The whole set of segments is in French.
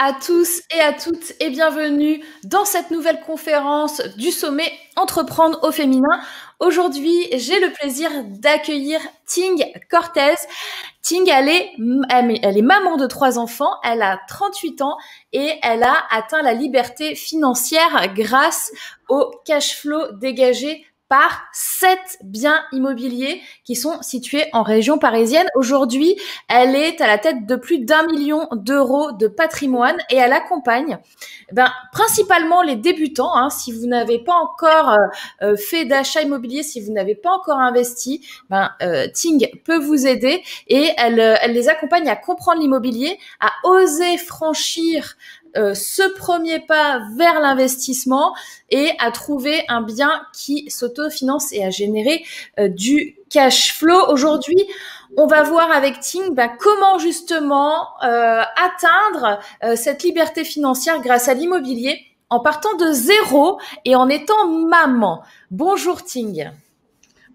à tous et à toutes et bienvenue dans cette nouvelle conférence du sommet Entreprendre au féminin. Aujourd'hui, j'ai le plaisir d'accueillir Ting Cortez. Ting, elle est maman de 3 enfants, elle a 38 ans et elle a atteint la liberté financière grâce au cash flow dégagé par 7 biens immobiliers qui sont situés en région parisienne. Aujourd'hui, elle est à la tête de plus d'1 million d'euros de patrimoine et elle accompagne principalement les débutants. Si vous n'avez pas encore fait d'achat immobilier, si vous n'avez pas encore investi, Ting peut vous aider et elle les accompagne à comprendre l'immobilier, à oser franchir ce premier pas vers l'investissement et à trouver un bien qui s'autofinance et à générer du cash flow. Aujourd'hui, on va voir avec Ting comment justement atteindre cette liberté financière grâce à l'immobilier en partant de zéro et en étant maman. Bonjour Ting.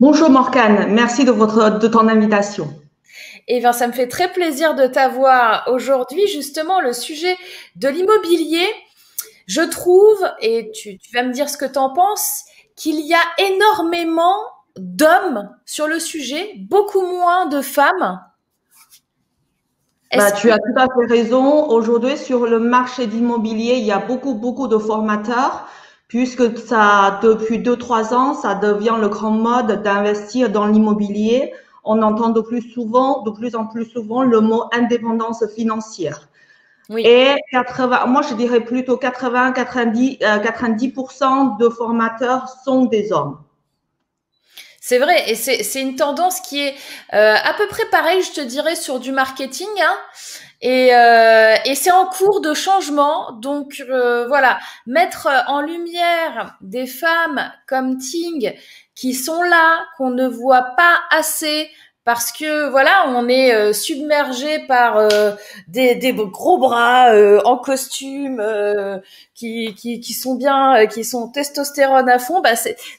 Bonjour Morgane, merci de ton invitation. Eh bien, ça me fait très plaisir de t'avoir aujourd'hui. Justement, le sujet de l'immobilier, je trouve, et tu vas me dire ce que tu en penses, qu'il y a énormément d'hommes sur le sujet, beaucoup moins de femmes. Tu as tout à fait raison. Aujourd'hui, sur le marché d'immobilier, il y a beaucoup de formateurs, puisque ça, depuis 2-3 ans, ça devient le grand mode d'investir dans l'immobilier. On entend de plus en plus souvent, le mot indépendance financière. Oui. Et moi, je dirais plutôt 90% de formateurs sont des hommes. C'est vrai, et c'est une tendance qui est à peu près pareille, je te dirais, sur du marketing, et c'est en cours de changement. Donc voilà, mettre en lumière des femmes comme Ting qui sont là, qu'on ne voit pas assez. Parce que voilà, on est submergé par des gros bras en costume qui sont bien, qui sont testostérone à fond.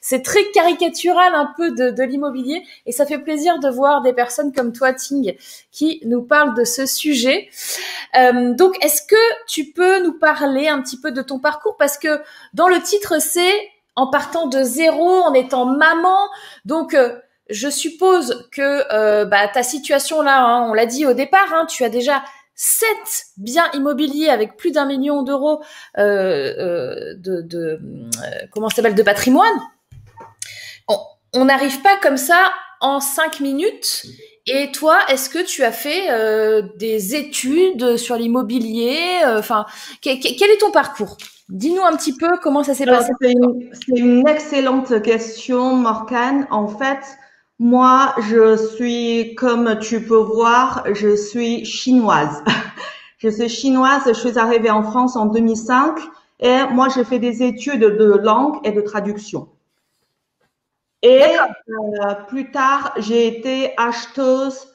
C'est très caricatural un peu de l'immobilier et ça fait plaisir de voir des personnes comme toi, Ting, qui nous parlent de ce sujet. Donc, est-ce que tu peux nous parler un petit peu de ton parcours? Parce que dans le titre, c'est en partant de zéro, en étant maman. Donc, je suppose que ta situation là, on l'a dit au départ, tu as déjà 7 biens immobiliers avec plus d'1 million d'euros de patrimoine. On n'arrive pas comme ça en 5 minutes. Et toi, est-ce que tu as fait des études sur l'immobilier? Quel est ton parcours? Dis-nous un petit peu comment ça s'est passé. C'est une excellente question, Morgane. En fait, moi, je suis, comme tu peux voir, je suis chinoise. Je suis arrivée en France en 2005 et moi, j'ai fait des études de langue et de traduction. Et plus tard, j'ai été acheteuse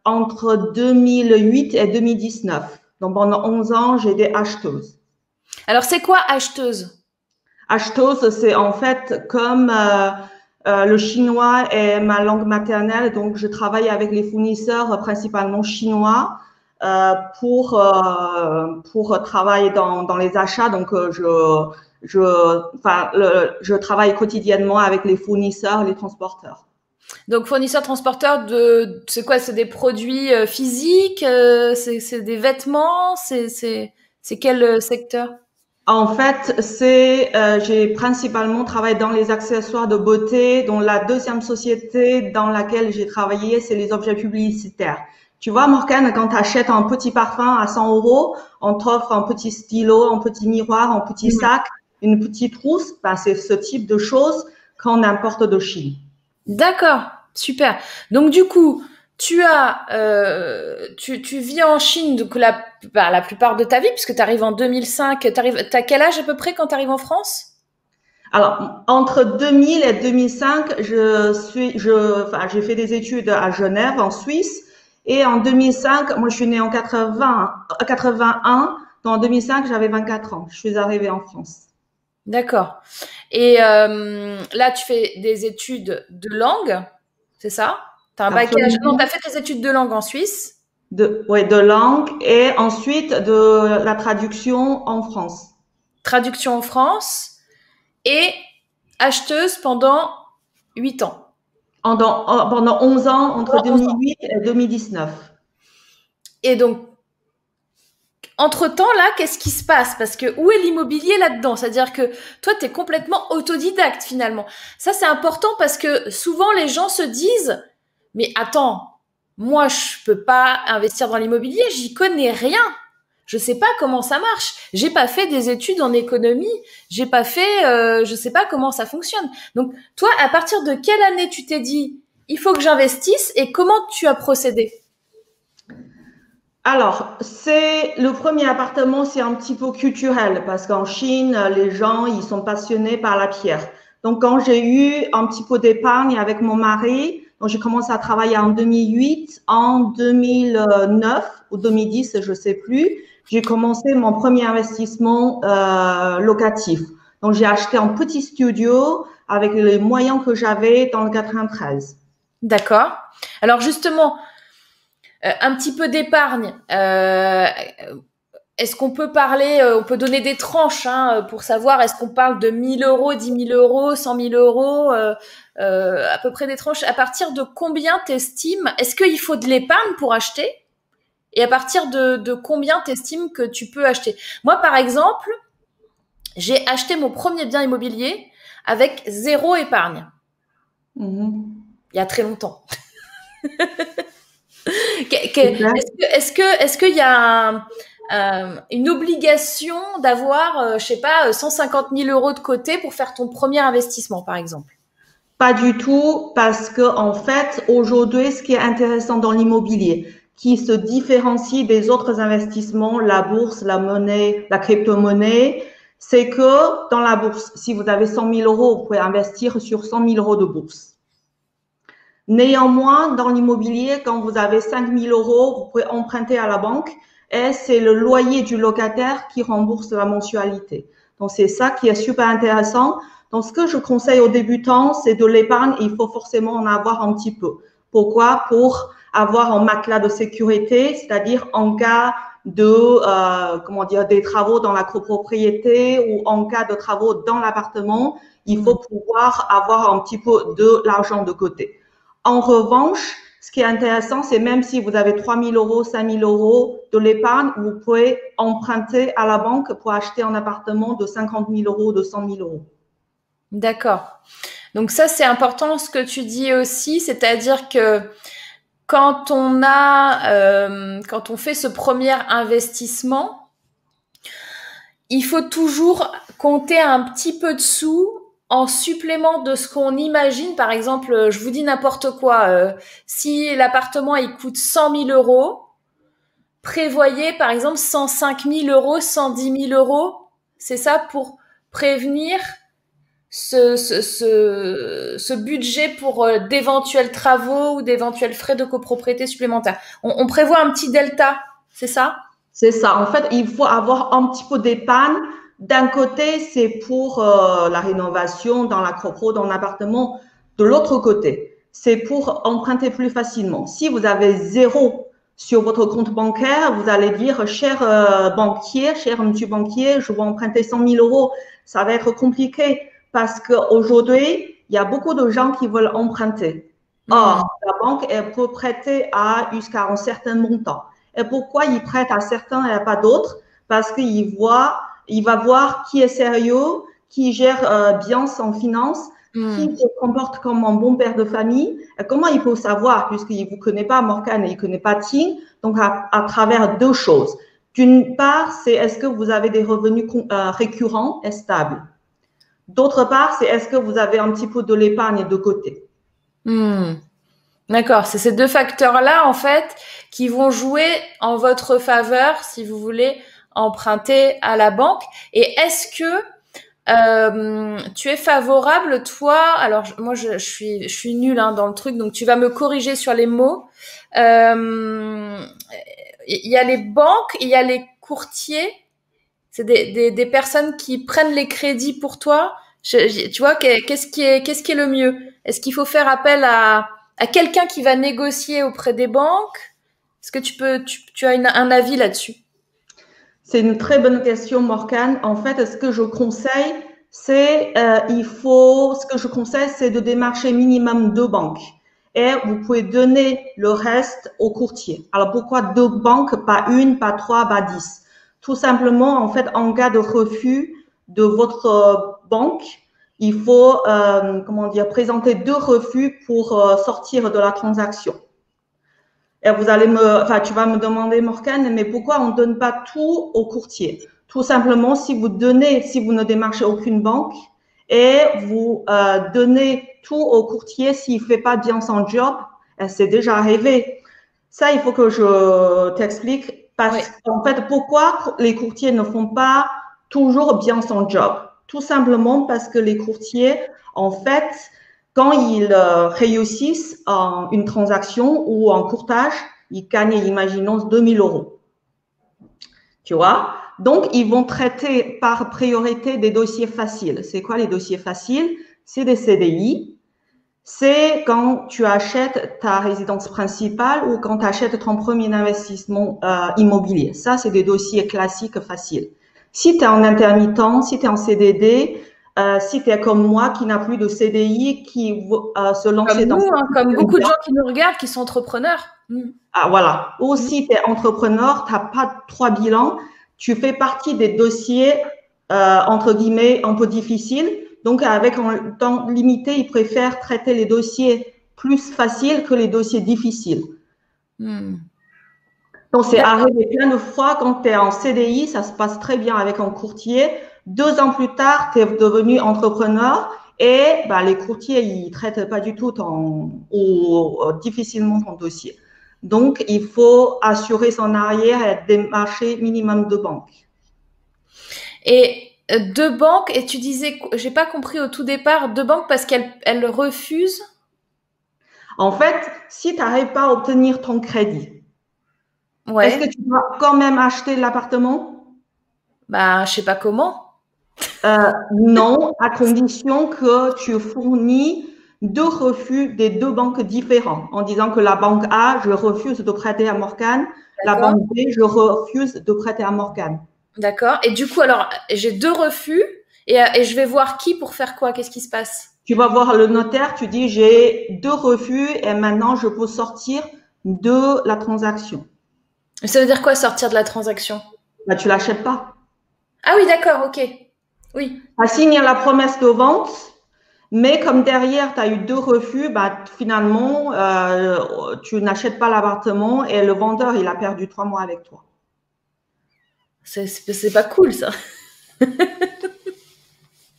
entre 2008 et 2019. Donc, pendant 11 ans, j'ai été acheteuse. Alors, c'est quoi acheteuse? Acheteuse, c'est en fait comme le chinois est ma langue maternelle, donc je travaille avec les fournisseurs principalement chinois pour travailler dans les achats. Donc je travaille quotidiennement avec les fournisseurs, les transporteurs. Donc fournisseur transporteur c'est quoi? C'est des produits physiques, c'est des vêtements, c'est quel secteur? En fait, j'ai principalement travaillé dans les accessoires de beauté, dont la deuxième société dans laquelle j'ai travaillé, c'est les objets publicitaires. Tu vois, Morgane, quand tu achètes un petit parfum à 100 euros, on t'offre un petit stylo, un petit miroir, un petit sac, une petite trousse. C'est ce type de choses qu'on importe de Chine. D'accord, super. Donc du coup, tu vis en Chine donc la plupart de ta vie puisque tu arrives en 2005. T'as quel âge à peu près quand tu arrives en France? Alors, entre 2000 et 2005, j'ai fait des études à Genève, en Suisse. Et en 2005, moi, je suis née en 81. Donc, en 2005, j'avais 24 ans. Je suis arrivée en France. D'accord. Et là, tu fais des études de langue, c'est ça? T'as un bagage. Non, t'as fait tes études de langue en Suisse. de langue et ensuite de la traduction en France. Traduction en France et acheteuse pendant 8 ans. Pendant 11 ans, entre Pendant 11 ans. 2008 et 2019. Et donc, entre-temps, là, qu'est-ce qui se passe? Parce que où est l'immobilier là-dedans? C'est-à-dire que toi, tu es complètement autodidacte finalement. Ça, c'est important parce que souvent, les gens se disent, mais attends, moi, je peux pas investir dans l'immobilier, j'y connais rien. Je sais pas comment ça marche. J'ai pas fait des études en économie. J'ai pas fait, je sais pas comment ça fonctionne. Donc, toi, à partir de quelle année tu t'es dit, il faut que j'investisse et comment tu as procédé? Alors, c'est le premier appartement, c'est un petit peu culturel parce qu'en Chine, les gens, ils sont passionnés par la pierre. Donc, quand j'ai eu un petit peu d'épargne avec mon mari, donc j'ai commencé à travailler en 2008, en 2009 ou 2010, je sais plus, j'ai commencé mon premier investissement locatif. Donc, j'ai acheté un petit studio avec les moyens que j'avais dans le 93. D'accord. Alors justement, un petit peu d'épargne. Est-ce qu'on peut parler, on peut donner des tranches hein, pour savoir est-ce qu'on parle de 1000 euros, 10 000 euros, 100 000 euros, à peu près des tranches. À partir de combien t'estimes, est-ce qu'il faut de l'épargne pour acheter? Et à partir de combien t'estimes que tu peux acheter? Moi, par exemple, j'ai acheté mon premier bien immobilier avec 0 épargne. Mhm. Il y a très longtemps. Super. Est-ce qu'il y a une obligation d'avoir, je sais pas, 150 000 euros de côté pour faire ton premier investissement, par exemple? Pas du tout, parce que en fait, aujourd'hui, ce qui est intéressant dans l'immobilier, qui se différencie des autres investissements, la bourse, la monnaie, la crypto-monnaie, c'est que dans la bourse, si vous avez 100 000 euros, vous pouvez investir sur 100 000 euros de bourse. Néanmoins, dans l'immobilier, quand vous avez 5 000 euros, vous pouvez emprunter à la banque et c'est le loyer du locataire qui rembourse la mensualité. Donc, c'est ça qui est super intéressant. Donc, ce que je conseille aux débutants, c'est de l'épargne. Il faut forcément en avoir un petit peu. Pourquoi? Pour avoir un matelas de sécurité, c'est-à-dire en cas des travaux dans la copropriété ou en cas de travaux dans l'appartement, il faut pouvoir avoir un petit peu de l'argent de côté. En revanche, ce qui est intéressant, c'est même si vous avez 3 000 euros, 5 000 euros de l'épargne, vous pouvez emprunter à la banque pour acheter un appartement de 50 000 euros, de 100 000 euros. D'accord. Donc ça, c'est important ce que tu dis aussi, c'est-à-dire que quand quand on fait ce premier investissement, il faut toujours compter un petit peu de sous en supplément de ce qu'on imagine. Par exemple, je vous dis n'importe quoi. Si l'appartement il coûte 100 000 euros, prévoyez par exemple 105 000 euros, 110 000 euros. C'est ça pour prévenir ce budget pour d'éventuels travaux ou d'éventuels frais de copropriété supplémentaires. On prévoit un petit delta, c'est ça? C'est ça. En fait, il faut avoir un petit peu d'épargne. D'un côté, c'est pour la rénovation dans la copro, dans l'appartement. De l'autre côté, c'est pour emprunter plus facilement. Si vous avez zéro sur votre compte bancaire, vous allez dire, cher banquier, cher monsieur banquier, je vais emprunter 100 000 euros. Ça va être compliqué parce qu'aujourd'hui, il y a beaucoup de gens qui veulent emprunter. Or, la banque, elle peut prêter jusqu'à un certain montant. Et pourquoi il prête à certains et à pas d'autres? Parce il va voir qui est sérieux, qui gère bien son finance, qui se comporte comme un bon père de famille. Et comment il peut savoir, puisqu'il ne vous connaît pas, Morgane, et il ne connaît pas Ting? Donc, à travers deux choses. D'une part, c'est est-ce que vous avez des revenus récurrents et stables? D'autre part, c'est est-ce que vous avez un petit peu de l'épargne de côté? D'accord, c'est ces deux facteurs-là, en fait, qui vont jouer en votre faveur si vous voulez emprunter à la banque. Et est-ce que tu es favorable, toi, alors moi je suis nulle hein, dans le truc, donc tu vas me corriger sur les mots. Il y a les banques, il y a les courtiers, c'est des personnes qui prennent les crédits pour toi. Tu vois, qu'est-ce qui est le mieux? Est-ce qu'il faut faire appel à quelqu'un qui va négocier auprès des banques? Est-ce que tu as un avis là-dessus? C'est une très bonne question, Morgane. En fait, ce que je conseille, c'est de démarcher minimum 2 banques. Et vous pouvez donner le reste au courtier. Alors pourquoi 2 banques, pas une, pas 3, pas 10? Tout simplement, en fait, en cas de refus de votre banque, il faut, présenter 2 refus pour sortir de la transaction. Et tu vas me demander, Morgane, mais pourquoi on ne donne pas tout au courtier? Tout simplement, si vous ne démarchez aucune banque et vous donnez tout au courtier s'il fait pas bien son job, c'est déjà arrivé. Ça, il faut que je t'explique parce qu'en fait, pourquoi les courtiers ne font pas toujours bien son job? Tout simplement parce que les courtiers, en fait, quand ils réussissent une transaction ou un courtage, ils gagnent, imaginons, 2000 euros. Tu vois? Donc, ils vont traiter par priorité des dossiers faciles. C'est quoi les dossiers faciles? C'est des CDI. C'est quand tu achètes ta résidence principale ou quand tu achètes ton premier investissement immobilier. Ça, c'est des dossiers classiques faciles. Si tu es en intermittent, si tu es en CDD, si tu es comme moi qui n'a plus de CDI, qui veut se lancer comme nous, comme beaucoup de gens qui nous regardent, qui sont entrepreneurs. Ah, voilà. Ou si tu es entrepreneur, tu n'as pas 3 bilans, tu fais partie des dossiers, entre guillemets, un peu difficiles. Donc, avec un temps limité, ils préfèrent traiter les dossiers plus faciles que les dossiers difficiles. Donc, c'est arrivé plein de fois quand tu es en CDI, ça se passe très bien avec un courtier. 2 ans plus tard, tu es devenu entrepreneur et les courtiers, ils traitent pas du tout difficilement ton dossier. Donc, il faut assurer son arrière et démarcher minimum 2 banques. Et 2 banques, et tu disais, j'ai pas compris au tout départ, 2 banques parce qu'elles refusent? En fait, si tu n'arrives pas à obtenir ton crédit, est-ce que Ouais. tu dois quand même acheter l'appartement? Je sais pas comment. Non, à condition que tu fournis 2 refus des 2 banques différents, en disant que la banque A, je refuse de prêter à Morgane, la banque B, je refuse de prêter à Morgane. D'accord. Et du coup, alors, j'ai 2 refus et je vais voir qui pour faire quoi? Qu'est-ce qui se passe? Tu vas voir le notaire, tu dis j'ai 2 refus et maintenant je peux sortir de la transaction. Ça veut dire quoi, sortir de la transaction? Tu l'achètes pas. Ah oui, d'accord, ok. Oui. Tu signes la promesse de vente, mais comme derrière tu as eu 2 refus, finalement tu n'achètes pas l'appartement et le vendeur il a perdu 3 mois avec toi. C'est pas cool, ça.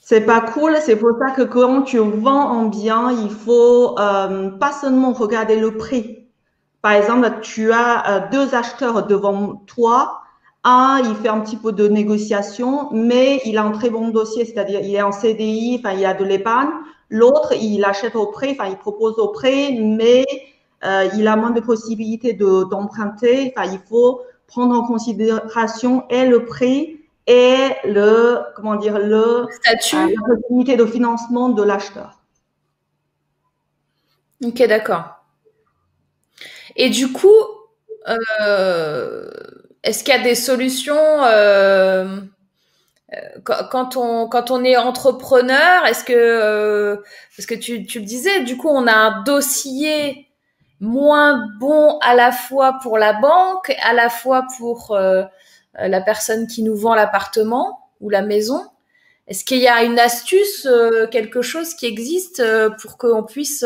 C'est pas cool, c'est pour ça que quand tu vends un bien, il faut pas seulement regarder le prix. Par exemple, tu as 2 acheteurs devant toi. Un, il fait un petit peu de négociation, mais il a un très bon dossier, c'est-à-dire il est en CDI, il a de l'épargne. L'autre, il achète au prêt, il propose au prêt, mais il a moins de possibilités d'emprunter. Il faut prendre en considération et le prix et la possibilité de financement de l'acheteur. Ok, d'accord. Et du coup, est-ce qu'il y a des solutions quand on est entrepreneur? Est-ce que parce que tu le disais, du coup, on a un dossier moins bon à la fois pour la banque, à la fois pour la personne qui nous vend l'appartement ou la maison. Est-ce qu'il y a une astuce, quelque chose qui existe pour qu'on puisse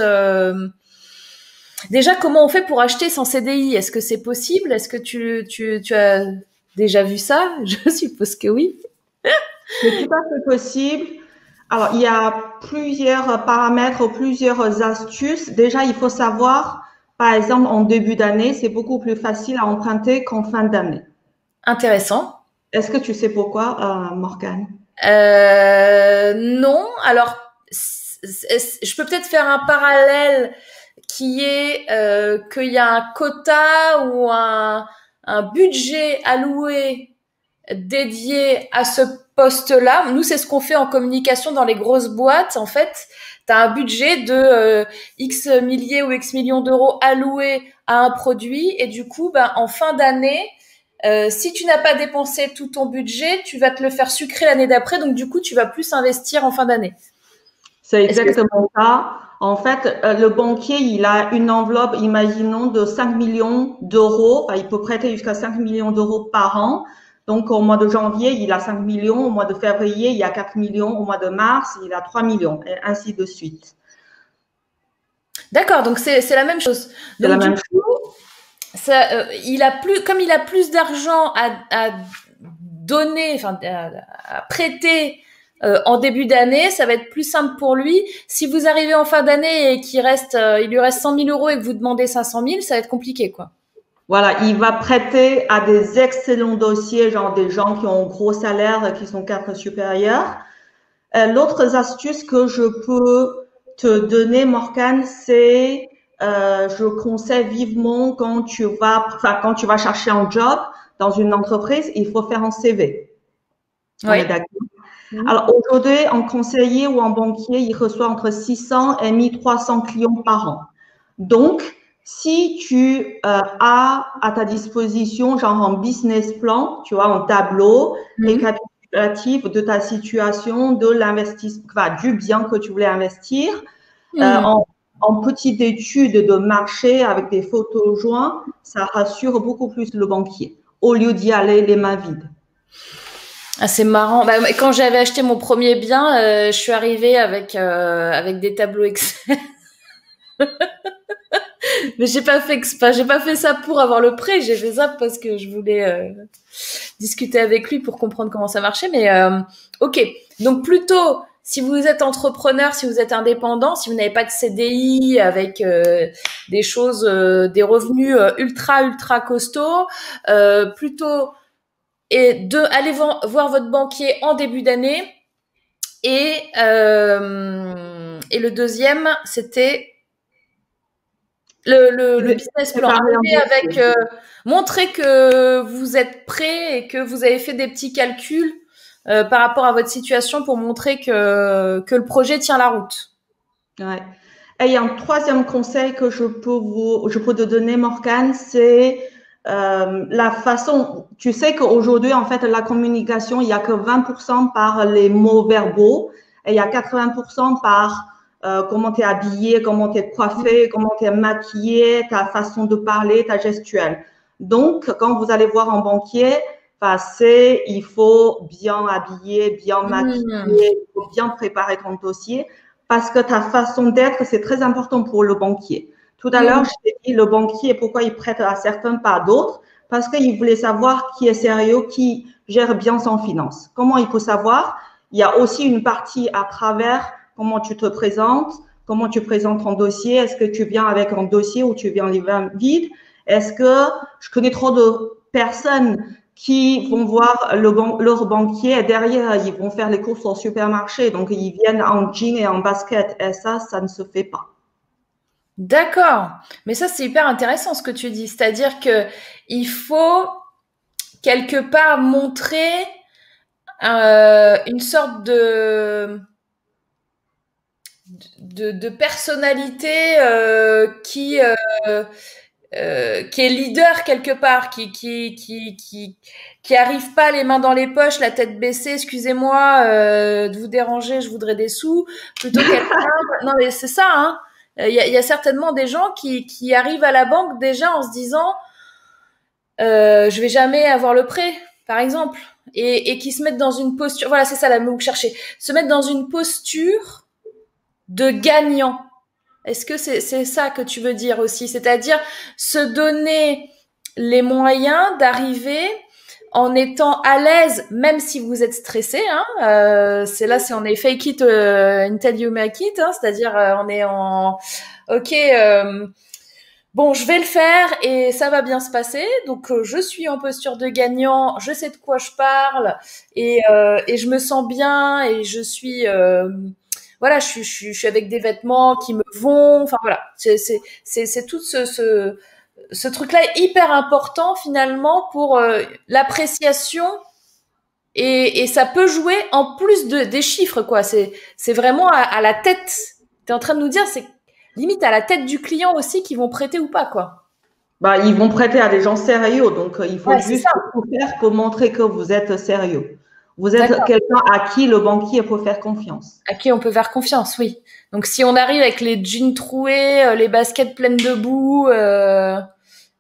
déjà, comment on fait pour acheter sans CDI? Est-ce que c'est possible? Est-ce que tu as déjà vu ça? Je suppose que oui. C'est tout à fait possible. Alors, il y a plusieurs paramètres, plusieurs astuces. Déjà, il faut savoir, par exemple, en début d'année, c'est beaucoup plus facile à emprunter qu'en fin d'année. Intéressant. Est-ce que tu sais pourquoi, Morgane? Non. Alors, je peux peut-être faire un parallèle qui est qu'il y a un quota ou un budget alloué dédié à ce poste-là. Nous, c'est ce qu'on fait en communication dans les grosses boîtes. En fait, tu as un budget de X milliers ou X millions d'euros alloués à un produit et du coup, en fin d'année, si tu n'as pas dépensé tout ton budget, tu vas te le faire sucrer l'année d'après. Donc, du coup, tu vas plus investir en fin d'année. C'est exactement ça. En fait, le banquier, il a une enveloppe, imaginons, de 5 millions d'euros. Il peut prêter jusqu'à 5 millions d'euros par an. Donc, au mois de janvier, il a 5 millions. Au mois de février, il y a 4 millions. Au mois de mars, il a 3 millions, et ainsi de suite. D'accord, donc c'est la même chose. C'est la même chose. Ça, comme il a plus d'argent à donner, enfin à prêter en début d'année, ça va être plus simple pour lui. Si vous arrivez en fin d'année et qu'il lui reste 100 000 euros et que vous demandez 500 000, ça va être compliqué, quoi. Voilà, il va prêter à des excellents dossiers, genre des gens qui ont un gros salaire, qui sont cadres supérieurs. L'autre astuce que je peux te donner, Morgane, c'est je conseille vivement quand tu vas chercher un job dans une entreprise, il faut faire un CV. Oui. On est d'accord. Alors aujourd'hui, un conseiller ou un banquier, il reçoit entre 600 et 1300 clients par an. Donc, si tu as à ta disposition genre un business plan, tu vois, un tableau récapitulatif de ta situation, de l'investissement, du bien que tu voulais investir, en petite étude de marché avec des photos jointes, ça rassure beaucoup plus le banquier au lieu d'y aller les mains vides. Ah, c'est marrant. Quand j'avais acheté mon premier bien, je suis arrivée avec des tableaux Excel. Mais j'ai pas fait ça pour avoir le prêt. J'ai fait ça parce que je voulais discuter avec lui pour comprendre comment ça marchait. Mais ok. Donc plutôt, si vous êtes entrepreneur, si vous êtes indépendant, si vous n'avez pas de CDI avec des choses, des revenus ultra costauds, plutôt aller voir votre banquier en début d'année. Et le deuxième, c'était le business plan. Avec montrer que vous êtes prêt et que vous avez fait des petits calculs par rapport à votre situation pour montrer que le projet tient la route. Ouais. Et il y a un troisième conseil que je peux te donner, Morgane, c'est la façon. Tu sais qu'aujourd'hui, en fait, la communication, il y a que 20% par les mots verbaux et il y a 80% par comment tu es habillé, comment tu es coiffé, comment tu es maquillé, ta façon de parler, ta gestuelle. Donc, quand vous allez voir un banquier, il faut bien habiller, bien maquiller, il faut bien préparer ton dossier parce que ta façon d'être, c'est très important pour le banquier. Tout à l'heure, je t'ai dit le banquier, pourquoi il prête à certains, pas à d'autres, parce qu'il voulait savoir qui est sérieux, qui gère bien son finance. Comment il peut savoir? Il y a aussi une partie à travers comment tu te présentes, comment tu présentes ton dossier. Est-ce que tu viens avec un dossier ou tu viens les mains vides? Est-ce que je connais trop de personnes qui vont voir leur banquier et derrière, ils vont faire les courses au supermarché. Donc, ils viennent en jean et en basket. Et ça ne se fait pas. D'accord. Mais ça, c'est hyper intéressant ce que tu dis. C'est-à-dire que il faut quelque part montrer une sorte de personnalité qui est leader quelque part, qui arrive pas les mains dans les poches, la tête baissée, excusez-moi de vous déranger, je voudrais des sous, plutôt quelqu'un. Non mais c'est ça, hein. Il y a certainement des gens qui arrivent à la banque déjà en se disant je vais jamais avoir le prêt, par exemple, et qui se mettent dans une posture. Voilà, c'est ça la mot que je cherchais. Se mettre dans une posture de gagnant. Est-ce que c'est ça que tu veux dire aussi? C'est-à-dire se donner les moyens d'arriver en étant à l'aise, même si vous êtes stressé. Hein, c'est on est fake it until you make it. Hein, c'est-à-dire on est en ok. Bon, je vais le faire et ça va bien se passer. Donc, je suis en posture de gagnant, je sais de quoi je parle et je me sens bien et je suis voilà, je suis avec des vêtements qui me vont. Enfin voilà, c'est tout ce truc-là est hyper important finalement pour l'appréciation Et ça peut jouer en plus des chiffres, quoi. C'est vraiment à la tête. T'es en train de nous dire, c'est limite à la tête du client aussi qui vont prêter ou pas, quoi. Bah, ils vont prêter à des gens sérieux, donc il faut Ouais, c'est juste ça. tout faire pour montrer que vous êtes sérieux. Vous êtes D'accord. quelqu'un à qui le banquier peut faire confiance. À qui on peut faire confiance, oui. Donc si on arrive avec les jeans troués, les baskets pleines de boue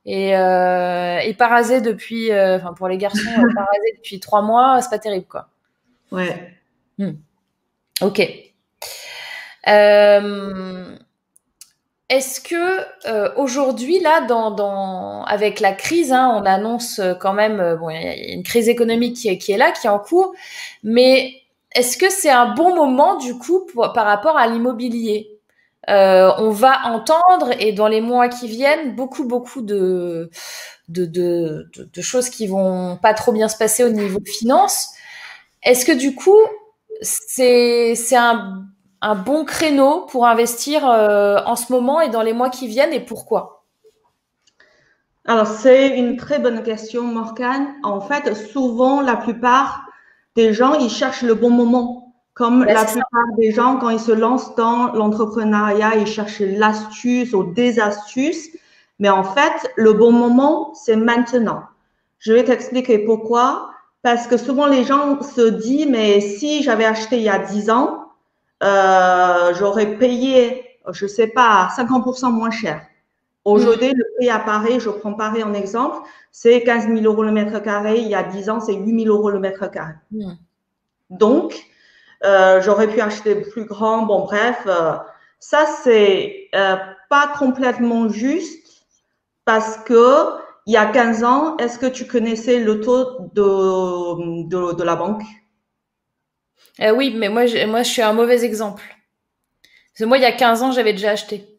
et parasé depuis, enfin pour les garçons, parasé depuis 3 mois, c'est pas terrible, quoi. Ouais. Ok. Euh, Est-ce que aujourd'hui là, avec la crise, hein, on annonce quand même, bon, il y a une crise économique qui est là, qui est en cours, mais est-ce que c'est un bon moment du coup par rapport à l'immobilier? On va entendre et dans les mois qui viennent beaucoup de choses qui vont pas trop bien se passer au niveau finance. Est-ce que du coup c'est un bon créneau pour investir en ce moment et dans les mois qui viennent et pourquoi? Alors, c'est une très bonne question, Morgane. En fait, souvent, la plupart des gens, ils cherchent le bon moment. Comme Ouais, la c'est ça. plupart des gens, quand ils se lancent dans l'entrepreneuriat, ils cherchent l'astuce ou des astuces. Mais en fait, le bon moment, c'est maintenant. Je vais t'expliquer pourquoi. Parce que souvent, les gens se disent, mais si j'avais acheté il y a 10 ans, j'aurais payé, je sais pas, 50% moins cher. Mm. Aujourd'hui, le prix à Paris, je prends Paris en exemple, c'est 15 000 euros le mètre carré. Il y a 10 ans, c'est 8 000 euros le mètre carré. Mm. Donc, j'aurais pu acheter plus grand. Bon, bref, ça, c'est pas complètement juste parce que il y a 15 ans, est-ce que tu connaissais le taux de la banque? Oui, mais moi, je suis un mauvais exemple. Parce que moi, il y a 15 ans, j'avais déjà acheté.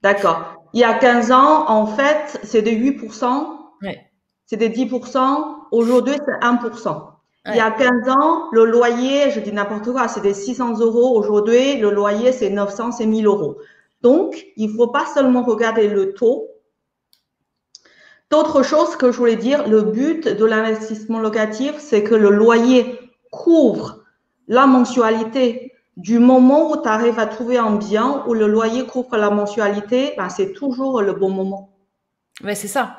D'accord. Il y a 15 ans, en fait, c'est de 8%. Ouais, C'était 10%. Aujourd'hui, c'est 1%. Il y a ouais. 15 ans, le loyer, je dis n'importe quoi, c'était 600 euros. Aujourd'hui, le loyer, c'est 900, c'est 1000 euros. Donc, il ne faut pas seulement regarder le taux. D'autres choses que je voulais dire, le but de l'investissement locatif, c'est que le loyer couvre la mensualité. Du moment où tu arrives à trouver un bien où le loyer couvre la mensualité, ben, c'est toujours le bon moment. Ouais, c'est ça.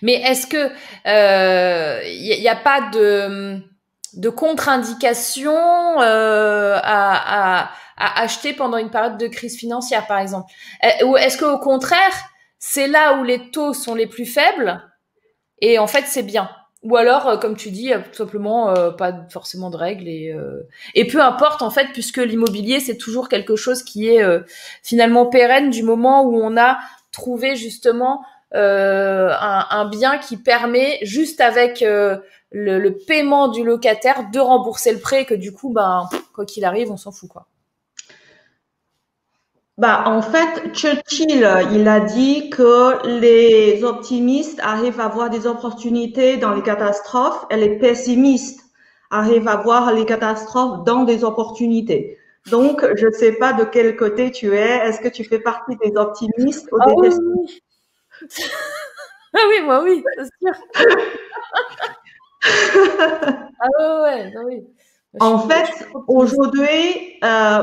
Mais est-ce que y a pas de contre-indication à acheter pendant une période de crise financière, par exemple? Ou est-ce qu'au contraire, c'est là où les taux sont les plus faibles et en fait c'est bien? Ou alors, comme tu dis, tout simplement pas forcément de règles et peu importe en fait, puisque l'immobilier c'est toujours quelque chose qui est finalement pérenne du moment où on a trouvé justement un bien qui permet juste avec le paiement du locataire de rembourser le prêt et que du coup, ben quoi qu'il arrive, on s'en fout quoi. Bah, en fait, Churchill, il a dit que les optimistes arrivent à voir des opportunités dans les catastrophes et les pessimistes arrivent à voir les catastrophes dans des opportunités. Donc, je ne sais pas de quel côté tu es. Est-ce que tu fais partie des optimistes ou Ah des oui, pessimistes? oui, oui. Ah oui, moi oui, c'est sûr. Ah ouais, ouais, non, oui. En Je suis fait, trop optimiste. aujourd'hui,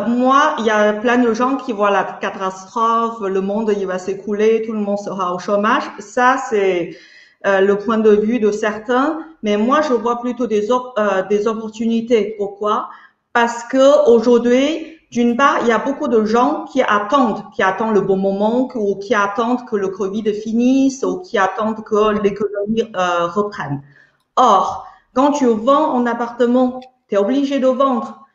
moi, il y a plein de gens qui voient la catastrophe, le monde il va s'écouler, tout le monde sera au chômage. Ça, c'est le point de vue de certains, mais moi, je vois plutôt des opportunités. Pourquoi? Parce que aujourd'hui, d'une part, il y a beaucoup de gens qui attendent le bon moment, ou qui attendent que le Covid finisse, ou qui attendent que l'économie reprenne. Or, quand tu vends un appartement, tu es obligé de vendre.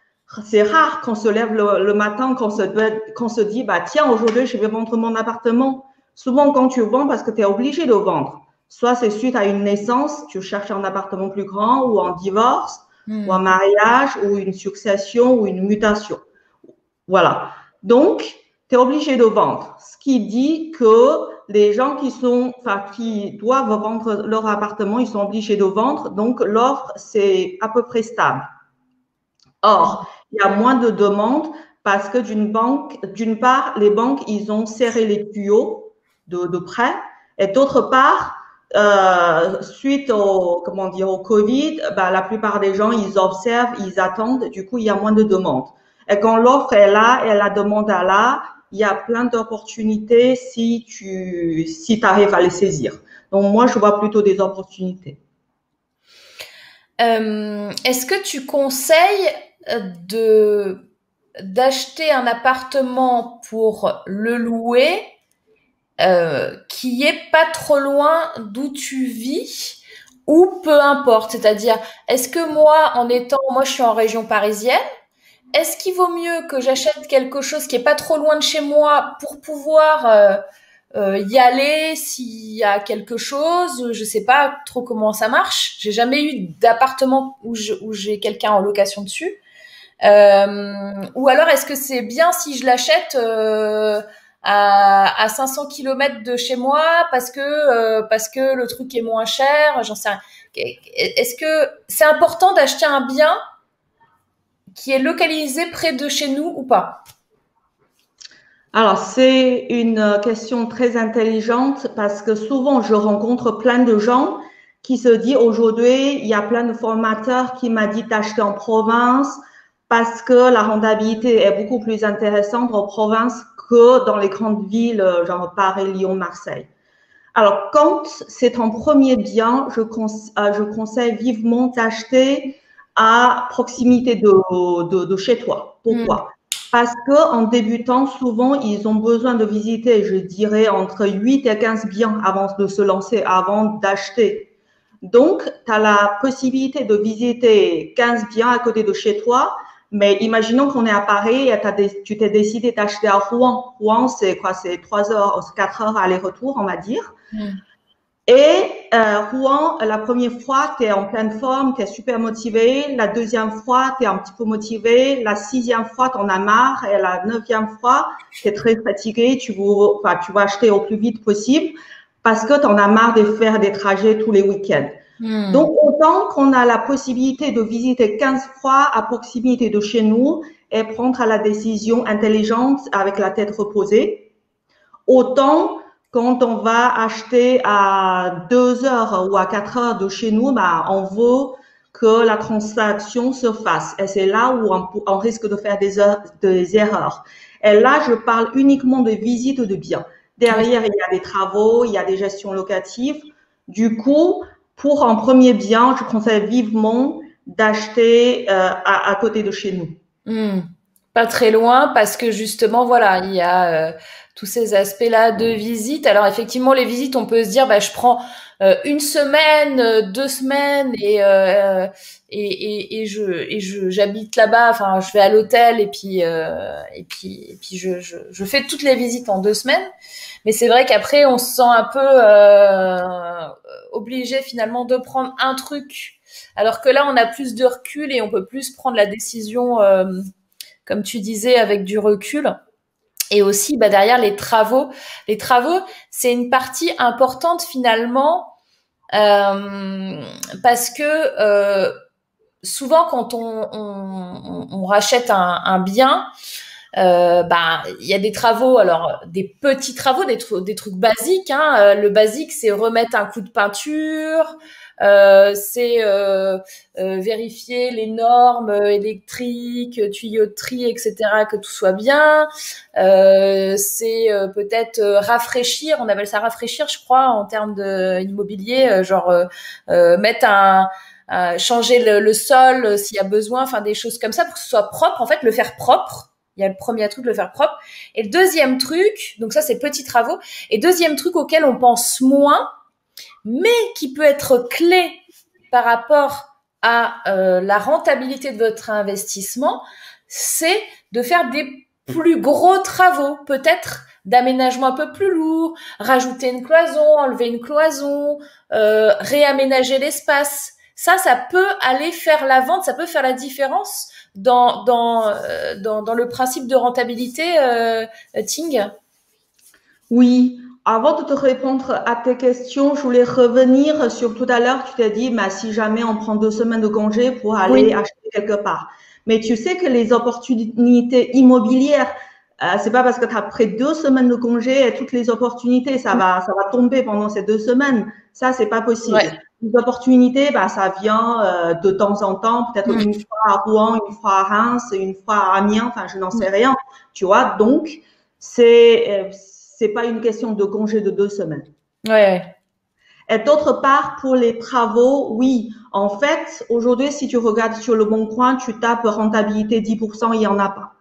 C'est rare qu'on se lève le matin, qu'on se dit, bah, tiens, aujourd'hui, je vais vendre mon appartement. Souvent, quand tu vends, parce que tu es obligé de vendre. Soit c'est suite à une naissance, tu cherches un appartement plus grand, ou un divorce, ou un Hmm. mariage, ou une succession, ou une mutation. Voilà. Donc, tu es obligé de vendre. Ce qui dit que les gens qui doivent vendre leur appartement, ils sont obligés de vendre. Donc, l'offre, c'est à peu près stable. Or, il y a moins de demandes parce que d'une part, les banques, ils ont serré les tuyaux de prêt et d'autre part, suite au, comment dire, au Covid, bah, la plupart des gens, ils observent, ils attendent, du coup, il y a moins de demandes. Et quand l'offre est là et la demande est là, il y a plein d'opportunités si arrives à les saisir. Donc, moi, je vois plutôt des opportunités. Est-ce que tu conseilles de d'acheter un appartement pour le louer qui est pas trop loin d'où tu vis ou peu importe, c'est-à-dire est-ce que moi je suis en région parisienne, est-ce qu'il vaut mieux que j'achète quelque chose qui est pas trop loin de chez moi pour pouvoir y aller s'il y a quelque chose? Je sais pas trop comment ça marche. J'ai jamais eu d'appartement où j'ai quelqu'un en location dessus. Ou alors est-ce que c'est bien si je l'achète à 500 kilomètres de chez moi parce que le truc est moins cher, j'en sais rien. Est-ce que c'est important d'acheter un bien qui est localisé près de chez nous ou pas? Alors, c'est une question très intelligente parce que souvent, je rencontre plein de gens qui se disent aujourd'hui, il y a plein de formateurs qui m'ont dit d'acheter en province parce que la rentabilité est beaucoup plus intéressante en province que dans les grandes villes, genre Paris, Lyon, Marseille. Alors, quand c'est ton premier bien, je conseille vivement d'acheter à proximité de chez toi. Pourquoi? Parce que en débutant, souvent, ils ont besoin de visiter, je dirais, entre 8 et 15 biens avant de se lancer, avant d'acheter. Donc, tu as la possibilité de visiter 15 biens à côté de chez toi. Mais imaginons qu'on est à Paris et tu t'es décidé d'acheter à Rouen. Rouen, c'est quoi? C'est 3 heures, 4 heures aller-retour, on va dire. Et Rouen, la première fois, tu es en pleine forme, tu es super motivé. La deuxième fois, tu es un petit peu motivé. La sixième fois, tu en as marre. Et la neuvième fois, tu es très fatigué. Tu vas acheter au plus vite possible parce que tu en as marre de faire des trajets tous les week-ends. Donc, autant qu'on a la possibilité de visiter 15 fois à proximité de chez nous et prendre la décision intelligente avec la tête reposée, autant quand on va acheter à 2 heures ou à 4 heures de chez nous, bah, on veut que la transaction se fasse. Et c'est là où on risque de faire des erreurs. Et là, je parle uniquement de visite de biens. Derrière, il y a des travaux, il y a des gestions locatives. Du coup, pour un premier bien, je conseille vivement d'acheter à côté de chez nous. Pas très loin parce que justement, voilà, il y a tous ces aspects-là de visite. Alors effectivement, les visites, on peut se dire, bah, je prends une semaine, 2 semaines j'habite là-bas. Enfin, je vais à l'hôtel et puis je fais toutes les visites en 2 semaines. Mais c'est vrai qu'après, on se sent un peu obligé finalement de prendre un truc, alors que là, on a plus de recul et on peut plus prendre la décision, comme tu disais, avec du recul. Et aussi, bah, derrière les travaux. Les travaux, c'est une partie importante finalement, parce que souvent quand on rachète un bien, bah il y a des travaux, alors des petits travaux, des trucs basiques, hein. Le basique, c'est remettre un coup de peinture, c'est vérifier les normes électriques, tuyauterie, etc., que tout soit bien. C'est peut-être rafraîchir, on appelle ça rafraîchir, je crois, en termes de immobilier, genre mettre changer le sol s'il y a besoin, enfin des choses comme ça pour que ce soit propre, en fait, le faire propre. Il y a le premier truc, le faire propre. Et le deuxième truc, donc ça c'est petits travaux, et deuxième truc auquel on pense moins, mais qui peut être clé par rapport à la rentabilité de votre investissement, c'est de faire des plus gros travaux, peut-être d'aménagement un peu plus lourd, rajouter une cloison, enlever une cloison, réaménager l'espace. Ça peut aller faire la vente, ça peut faire la différence dans le principe de rentabilité, Ting. Oui, avant de te répondre à tes questions, je voulais revenir sur tout à l'heure, tu t'es dit, bah, si jamais on prend 2 semaines de congé pour aller acheter quelque part. Mais tu sais que les opportunités immobilières, C'est pas parce que tu as pris 2 semaines de congé et toutes les opportunités, ça va tomber pendant ces 2 semaines. Ça, c'est pas possible. Ouais. Les opportunités, bah, ça vient de temps en temps, peut-être une fois à Rouen, une fois à Reims, une fois à Amiens, enfin, je n'en sais rien. Tu vois, donc, c'est pas une question de congé de 2 semaines. Ouais. Et d'autre part, pour les travaux, oui. En fait, aujourd'hui, si tu regardes sur le Bon Coin, tu tapes rentabilité 10%, il n'y en a pas.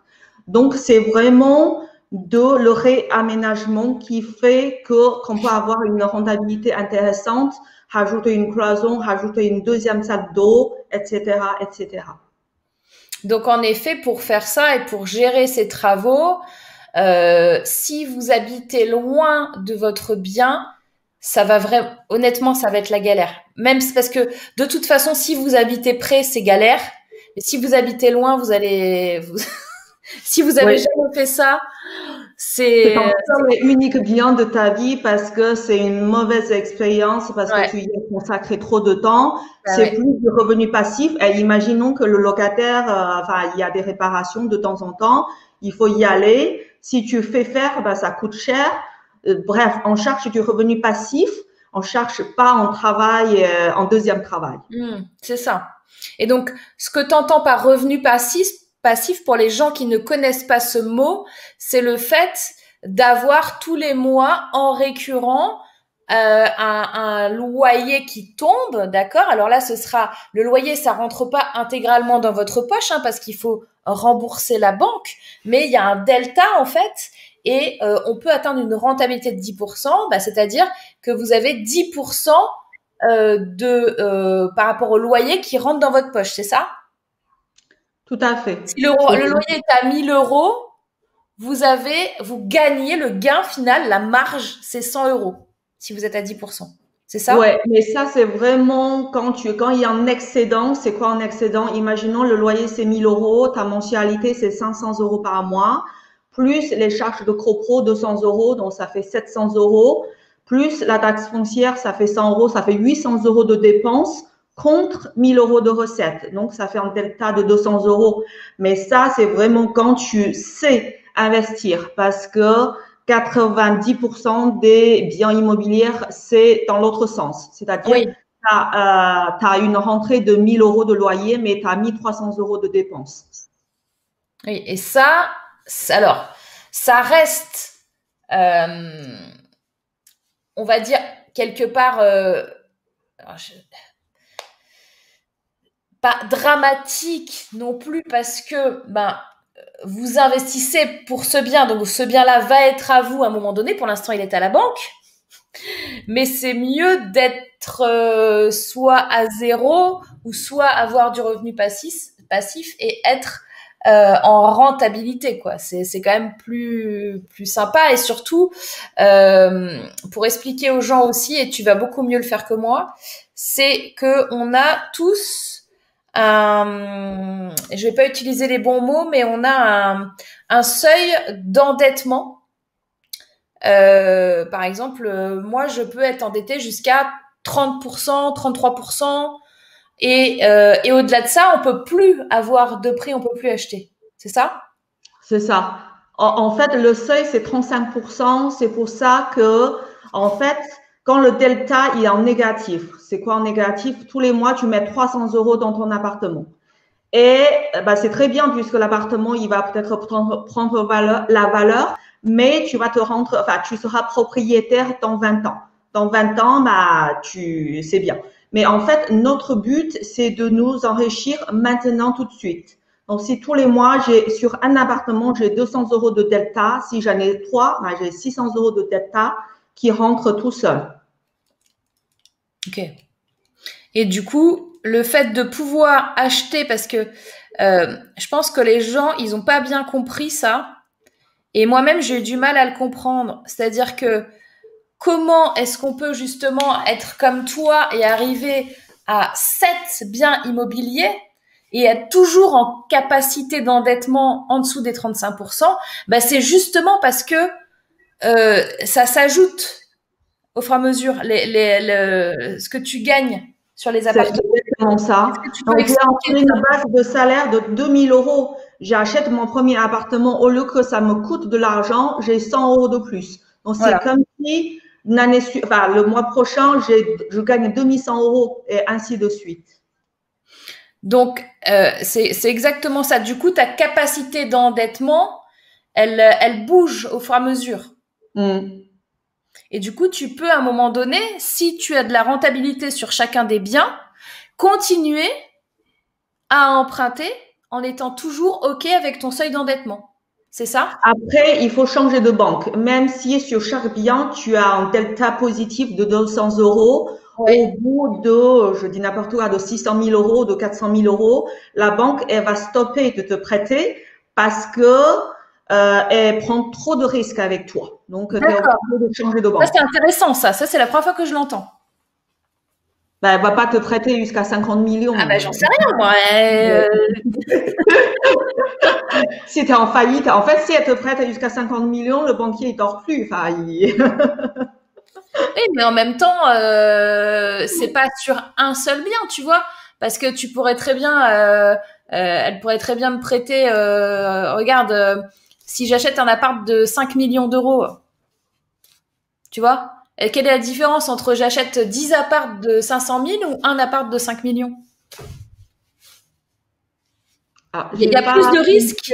Donc, c'est vraiment de le réaménagement qui fait qu'on peut avoir une rentabilité intéressante, rajouter une cloison, rajouter une deuxième salle d'eau, etc., etc. Donc, en effet, pour faire ça et pour gérer ces travaux, si vous habitez loin de votre bien, ça va vraiment, honnêtement, ça va être la galère. Même parce que de toute façon, si vous habitez près, c'est galère. Mais si vous habitez loin, si vous avez Oui. jamais fait ça, C'est c'est, ton seul et unique bien de ta vie parce que c'est une mauvaise expérience, parce que ouais, tu y as consacré trop de temps. bah C'est ouais. plus du revenu passif. Et imaginons que le locataire, enfin, il y a des réparations de temps en temps. Il faut y aller. Si tu fais faire, bah, ça coûte cher. Bref, on cherche du revenu passif. On cherche pas en travail, en deuxième travail. C'est ça. Et donc, ce que tu entends par revenu passif pour les gens qui ne connaissent pas ce mot, c'est le fait d'avoir tous les mois en récurrent un loyer qui tombe, d'accord? Alors là, ce sera le loyer, ça rentre pas intégralement dans votre poche, hein, parce qu'il faut rembourser la banque, mais il y a un delta en fait, et on peut atteindre une rentabilité de 10%, bah, c'est-à-dire que vous avez 10% par rapport au loyer qui rentre dans votre poche, c'est ça? Tout à fait. Si le loyer est à 1000 euros, vous gagnez le gain final, la marge, c'est 100 euros si vous êtes à 10%. C'est ça? Ouais, mais ça, c'est vraiment quand il y a un excédent. C'est quoi un excédent? Imaginons le loyer, c'est 1000 euros. Ta mensualité, c'est 500 euros par mois. Plus les charges de copro, 200 euros. Donc, ça fait 700 euros. Plus la taxe foncière, ça fait 100 euros. Ça fait 800 euros de dépenses contre 1000 euros de recettes. Donc, ça fait un delta de 200 euros. Mais ça, c'est vraiment quand tu sais investir parce que 90% des biens immobiliers, c'est dans l'autre sens. C'est-à-dire, Oui. tu as une rentrée de 1000 euros de loyer, mais tu as 1300 euros de dépenses. Oui. Et ça, alors, ça reste, on va dire, quelque part, pas dramatique non plus parce que, ben, vous investissez pour ce bien, donc ce bien-là va être à vous à un moment donné. Pour l'instant, il est à la banque, mais c'est mieux d'être soit à zéro ou soit avoir du revenu passif et être en rentabilité, quoi. C'est quand même plus sympa et surtout pour expliquer aux gens aussi, et tu vas beaucoup mieux le faire que moi, c'est que on a tous je vais pas utiliser les bons mots, mais on a un seuil d'endettement. Par exemple, moi, je peux être endettée jusqu'à 30%, 33%, et au-delà de ça, on peut plus avoir de prix, on peut plus acheter. C'est ça? C'est ça. En fait, le seuil, c'est 35%. C'est pour ça que, en fait, quand le delta il est en négatif, c'est quoi en négatif? Tous les mois, tu mets 300 euros dans ton appartement. Et bah, c'est très bien puisque l'appartement, il va peut-être prendre la valeur, mais tu vas te rendre, enfin, tu seras propriétaire dans 20 ans. Dans 20 ans, bah, c'est bien. Mais en fait, notre but, c'est de nous enrichir maintenant, tout de suite. Donc, si tous les mois, sur un appartement, j'ai 200 euros de delta, si j'en ai trois, bah, j'ai 600 euros de delta qui rentrent tout seul. Ok. Et du coup, le fait de pouvoir acheter, parce que je pense que les gens, ils ont pas bien compris ça. Et moi-même, j'ai eu du mal à le comprendre. C'est-à-dire que comment est-ce qu'on peut justement être comme toi et arriver à 7 biens immobiliers et être toujours en capacité d'endettement en dessous des 35%? Bah, c'est justement parce que ça s'ajoute au fur et à mesure ce que tu gagnes sur les C'est appartements. exactement ça. Est-ce que tu peux Donc, j'ai expliquer une ça? base de salaire de 2000 euros. j'achète mon premier appartement, au lieu que ça me coûte de l'argent, j'ai 100 euros de plus. Donc, Voilà. c'est comme si le mois prochain, je gagne 2100 euros et ainsi de suite. Donc, c'est exactement ça. Du coup, ta capacité d'endettement, elle bouge au fur et à mesure. Et du coup, tu peux à un moment donné, si tu as de la rentabilité sur chacun des biens, continuer à emprunter en étant toujours OK avec ton seuil d'endettement. C'est ça? Après, il faut changer de banque. Même si sur chaque bien, tu as un delta positif de 200 euros, Ouais. au bout de, je dis n'importe quoi, de 600 000 euros, de 400 000 euros, la banque, elle va stopper de te prêter parce que elle prend trop de risques avec toi. Donc, tu es D'accord. obligé de changer de Ça, banque. c'est intéressant, ça. Ça, c'est la première fois que je l'entends. Ben, elle va pas te prêter jusqu'à 50 millions. Ah ben, j'en sais rien, moi. Si tu es en faillite, en fait, si elle te prête jusqu'à 50 millions, le banquier, il dort plus. Enfin, Oui, mais en même temps, c'est pas sur un seul bien, tu vois, parce que tu pourrais très bien, elle pourrait très bien me prêter, regarde, si j'achète un appart de 5 millions d'euros, tu vois, et quelle est la différence entre j'achète 10 apparts de 500 000 ou un appart de 5 millions? Il y a plus de risques.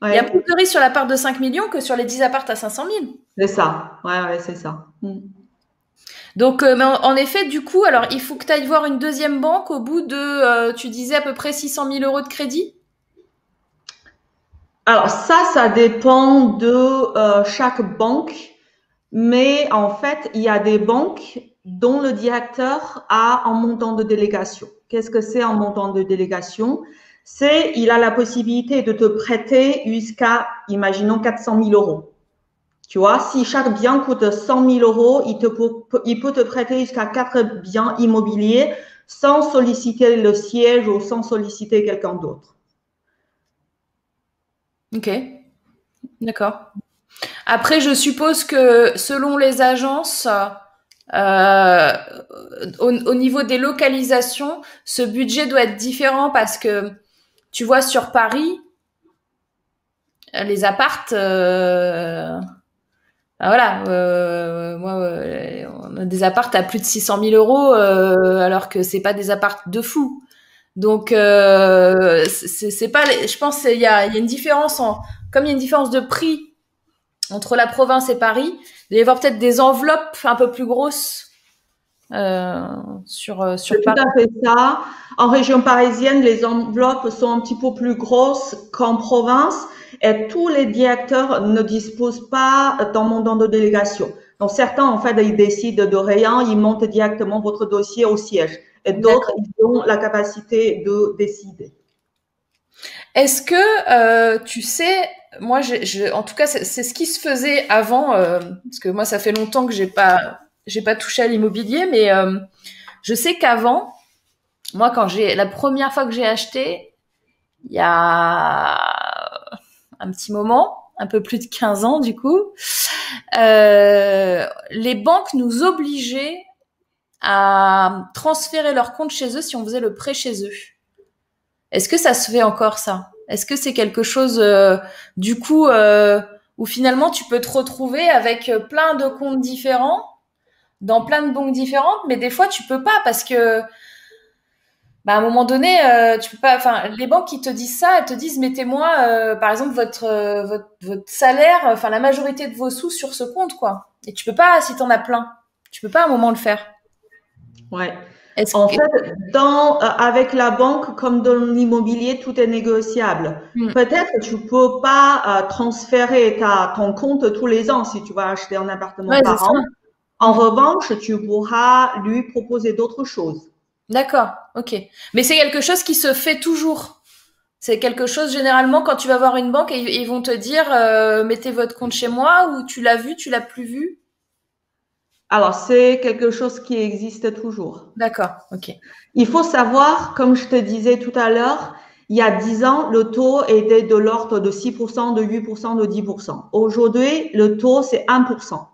Il y a plus de risques sur l'appart de 5 millions que sur les 10 apparts à 500 000. C'est ça. Ouais, c'est ça. Donc, mais en effet, du coup, alors, il faut que tu ailles voir une deuxième banque au bout de, tu disais à peu près 600 000 euros de crédit. Alors ça dépend de chaque banque, mais en fait, il y a des banques dont le directeur a un montant de délégation. Qu'est-ce que c'est un montant de délégation? C'est, il a la possibilité de te prêter jusqu'à, imaginons, 400 000 euros. Tu vois, si chaque bien coûte 100 000 euros, il peut te prêter jusqu'à 4 biens immobiliers sans solliciter le siège ou sans solliciter quelqu'un d'autre. Ok, d'accord. Après, je suppose que selon les agences, au niveau des localisations, ce budget doit être différent parce que tu vois sur Paris, les appartes, ben voilà, moi, on a des appartes à plus de 600 000 euros, alors que c'est pas des appartes de fou. Donc, c'est pas, je pense, il y a une différence comme il y a une différence de prix entre la province et Paris, il va y avoir peut-être des enveloppes un peu plus grosses sur Paris. C'est tout à fait ça. En région parisienne, les enveloppes sont un petit peu plus grosses qu'en province et tous les directeurs ne disposent pas d'un montant de délégation. Donc certains, en fait, ils décident de rien, ils montent directement votre dossier au siège. Et d'autres, ils ont la capacité de décider. Est-ce que tu sais, moi, en tout cas, c'est ce qui se faisait avant, parce que moi, ça fait longtemps que j'ai pas touché à l'immobilier, mais je sais qu'avant, moi, la première fois que j'ai acheté, il y a un petit moment, un peu plus de 15 ans du coup, les banques nous obligeaient à transférer leur compte chez eux si on faisait le prêt chez eux. Est-ce que ça se fait encore, ça? Est-ce que c'est quelque chose, du coup, où finalement tu peux te retrouver avec plein de comptes différents, dans plein de banques différentes, mais des fois tu peux pas parce que, bah, à un moment donné, tu peux pas. Enfin, les banques qui te disent ça, elles te disent mettez-moi, par exemple, votre salaire, enfin la majorité de vos sous sur ce compte, quoi. Et tu peux pas si t'en as plein. Tu peux pas à un moment le faire. Ouais. En fait, avec la banque, comme dans l'immobilier, tout est négociable. Peut-être que tu peux pas transférer ton compte tous les ans si tu vas acheter un appartement par an. En revanche, tu pourras lui proposer d'autres choses. D'accord, ok. Mais c'est quelque chose qui se fait toujours. C'est quelque chose, généralement, quand tu vas voir une banque, ils vont te dire mettez votre compte chez moi, ou tu l'as vu, tu l'as plus vu. Alors, c'est quelque chose qui existe toujours. D'accord, ok. Il faut savoir, comme je te disais tout à l'heure, il y a 10 ans, le taux était de l'ordre de 6%, de 8%, de 10%. Aujourd'hui, le taux, c'est 1%.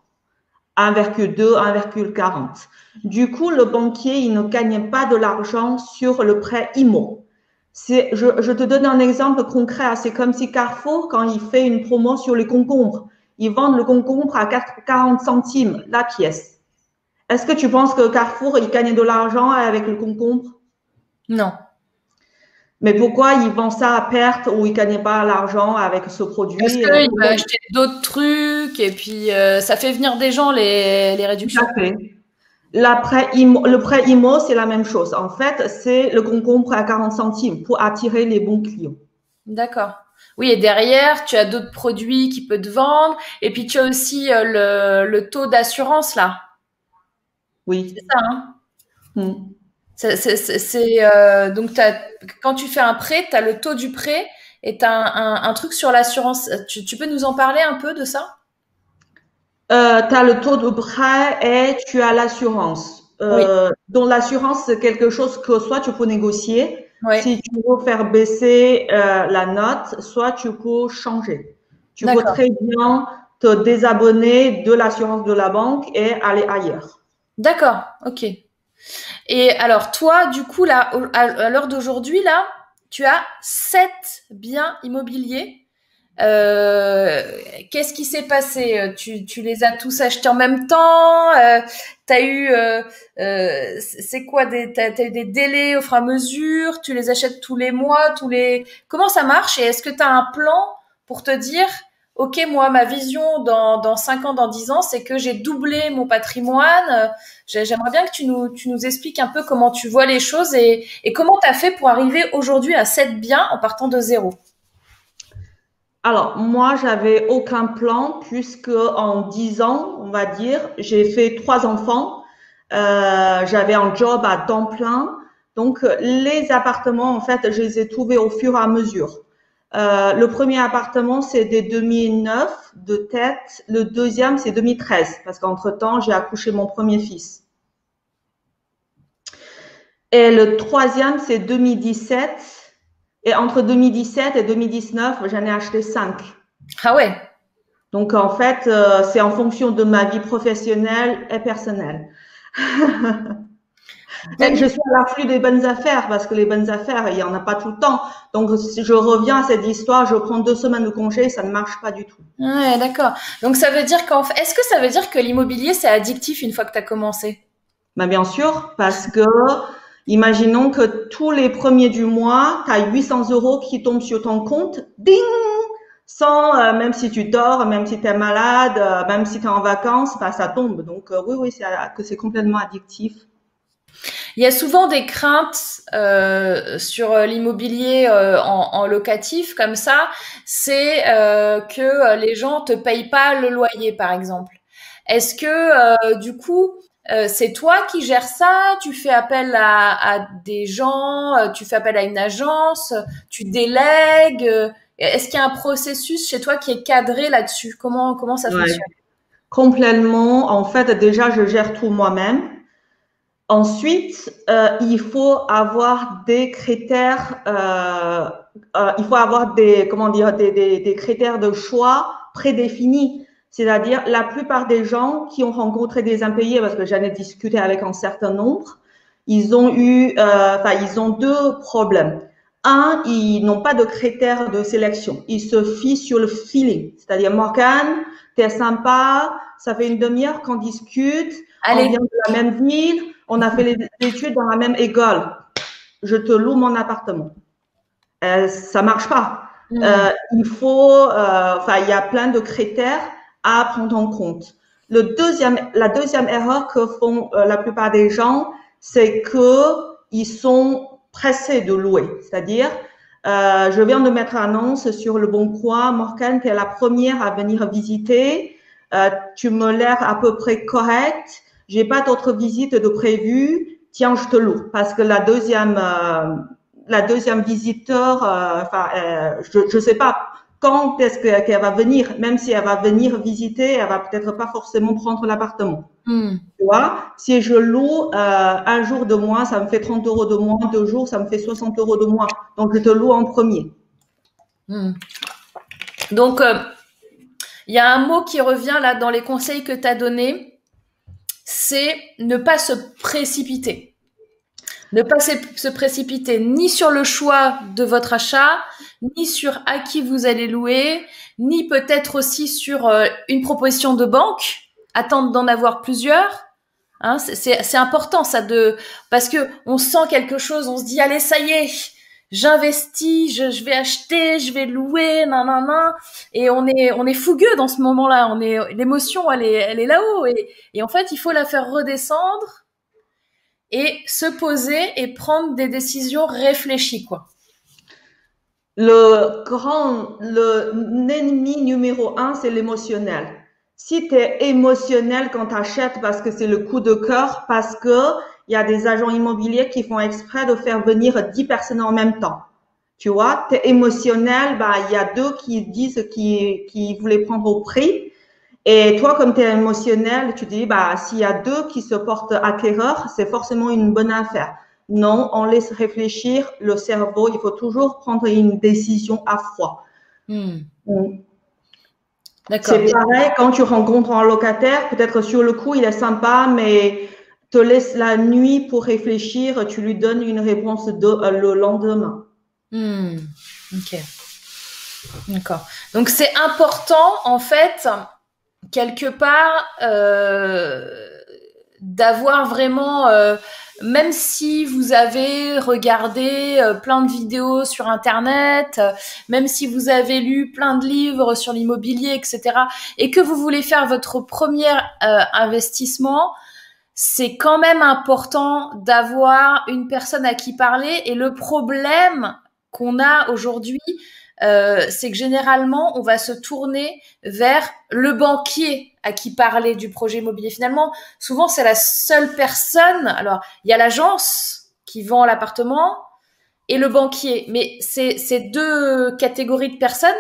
1,2, 1,40. Du coup, le banquier, il ne gagne pas de l'argent sur le prêt IMO. Je te donne un exemple concret. C'est comme si Carrefour, quand il fait une promo sur les concombres, ils vendent le concombre à 40 centimes la pièce. Est-ce que tu penses que Carrefour, il gagne de l'argent avec le concombre? Non. Mais pourquoi ils vendent ça à perte ou ils ne gagnent pas l'argent avec ce produit? Parce qu'il va acheter d'autres trucs et puis ça fait venir des gens les réductions. Tout à fait. Le prêt IMO, c'est la même chose. En fait, c'est le concombre à 40 centimes pour attirer les bons clients. D'accord. Oui, et derrière, tu as d'autres produits qui peuvent te vendre. Et puis, tu as aussi le taux d'assurance, là. Oui. C'est ça, hein? Hmm. Donc, quand tu fais un prêt, tu as le taux du prêt et tu as un truc sur l'assurance. Tu peux nous en parler un peu de ça? Tu as le taux de prêt et tu as l'assurance. Oui. Donc, l'assurance, c'est quelque chose que soit tu peux négocier, Oui. si tu veux faire baisser la note, soit tu peux changer. Tu peux très bien te désabonner de l'assurance de la banque et aller ailleurs. D'accord, ok. Et alors, toi, du coup, là, à l'heure d'aujourd'hui, là, tu as 7 biens immobiliers. Qu'est-ce qui s'est passé? Tu les as tous achetés en même temps? T'as eu, c'est quoi t'as eu des délais au fur et à mesure? Tu les achètes tous les mois, comment ça marche? Et est-ce que t'as un plan pour te dire, ok, moi, ma vision dans 5 ans, dans 10 ans, c'est que j'ai doublé mon patrimoine. J'aimerais bien que tu nous expliques un peu comment tu vois les choses et comment t'as fait pour arriver aujourd'hui à 7 biens en partant de zéro. Alors, moi, j'avais aucun plan puisque en 10 ans, on va dire, j'ai fait 3 enfants. J'avais un job à temps plein. Donc, les appartements, en fait, je les ai trouvés au fur et à mesure. Le premier appartement, c'est des 2009 de tête. Le deuxième, c'est 2013 parce qu'entre-temps, j'ai accouché mon premier fils. Et le troisième, c'est 2017. Et entre 2017 et 2019, j'en ai acheté 5. Ah ouais. Donc, en fait, c'est en fonction de ma vie professionnelle et personnelle. Mais je suis à l'afflux des bonnes affaires parce que les bonnes affaires, il n'y en a pas tout le temps. Donc, si je reviens à cette histoire, je prends 2 semaines de congé, ça ne marche pas du tout. Ouais, d'accord. Donc, ça veut dire est-ce que ça veut dire que l'immobilier, c'est addictif une fois que tu as commencé? Ben, bien sûr, parce que imaginons que tous les premiers du mois, tu as 800 euros qui tombent sur ton compte. Ding! Sans, même si tu dors, même si tu es malade, même si tu es en vacances, ben, ça tombe. Donc, oui, c'est complètement addictif. Il y a souvent des craintes sur l'immobilier en locatif comme ça, c'est que les gens te payent pas le loyer, par exemple. Est-ce que du coup, c'est toi qui gères ça? Tu fais appel à des gens, tu fais appel à une agence, tu délègues? Est-ce qu'il y a un processus chez toi qui est cadré là-dessus? Comment ça Ouais, fonctionne? complètement. En fait, déjà, je gère tout moi-même. Ensuite, il faut avoir des critères, il faut avoir comment dire, des critères de choix prédéfinis. C'est-à-dire, la plupart des gens qui ont rencontré des impayés, parce que j'en ai discuté avec un certain nombre, ils ont ils ont 2 problèmes. Un, ils n'ont pas de critères de sélection. Ils se fient sur le feeling. C'est-à-dire, Morgane, t'es sympa, ça fait une demi-heure qu'on discute, on Allez. vient de la même ville, on a fait les études dans la même école. Je te loue mon appartement. Ça marche pas. Il y a plein de critères à prendre en compte. La deuxième erreur que font la plupart des gens, c'est que ils sont pressés de louer. C'est-à-dire, je viens de mettre annonce sur le Bon Coin. Morgane, tu es la première à venir visiter. Tu me l'air à peu près correct. J'ai pas d'autres visites de prévues. Tiens, je te loue. Parce que la deuxième visiteur, je sais pas quand est-ce qu'elle va venir. Même si elle va venir visiter, elle va peut-être pas forcément prendre l'appartement. Tu vois, si je loue un jour de moins, ça me fait 30 euros de moins. 2 jours, ça me fait 60 euros de moins. Donc, je te loue en premier. Donc, il y a un mot qui revient là dans les conseils que tu as donnés, c'est ne pas se précipiter. Ne pas se précipiter ni sur le choix de votre achat, ni sur à qui vous allez louer, ni peut-être aussi sur une proposition de banque. Attendre d'en avoir plusieurs. Hein, c'est important ça parce que on sent quelque chose, on se dit allez ça y est, j'investis, je vais acheter, je vais louer, nanana, et on est fougueux dans ce moment-là, l'émotion elle est là-haut et en fait il faut la faire redescendre et se poser et prendre des décisions réfléchies quoi. L'ennemi numéro un, c'est l'émotionnel. Si tu es émotionnel quand tu achètes parce que c'est le coup de cœur, parce que il y a des agents immobiliers qui font exprès de faire venir 10 personnes en même temps. Tu vois, tu es émotionnel, bah, il y a deux qui disent qui voulaient prendre au prix. Et toi, comme tu es émotionnel, tu dis, bah, s'il y a deux qui se portent acquéreurs, c'est forcément une bonne affaire. Non, on laisse réfléchir le cerveau. Il faut toujours prendre une décision à froid. D'accord. C'est pareil quand tu rencontres un locataire, peut-être sur le coup, il est sympa, mais te laisse la nuit pour réfléchir, tu lui donnes une réponse le lendemain. Ok. D'accord. Donc, c'est important, en fait, quelque part, d'avoir vraiment, même si vous avez regardé plein de vidéos sur Internet, même si vous avez lu plein de livres sur l'immobilier, etc., et que vous voulez faire votre premier investissement, c'est quand même important d'avoir une personne à qui parler. Et le problème qu'on a aujourd'hui, c'est que généralement, on va se tourner vers le banquier à qui parler du projet immobilier. Finalement, souvent, c'est la seule personne. Alors, il y a l'agence qui vend l'appartement et le banquier. Mais ces deux catégories de personnes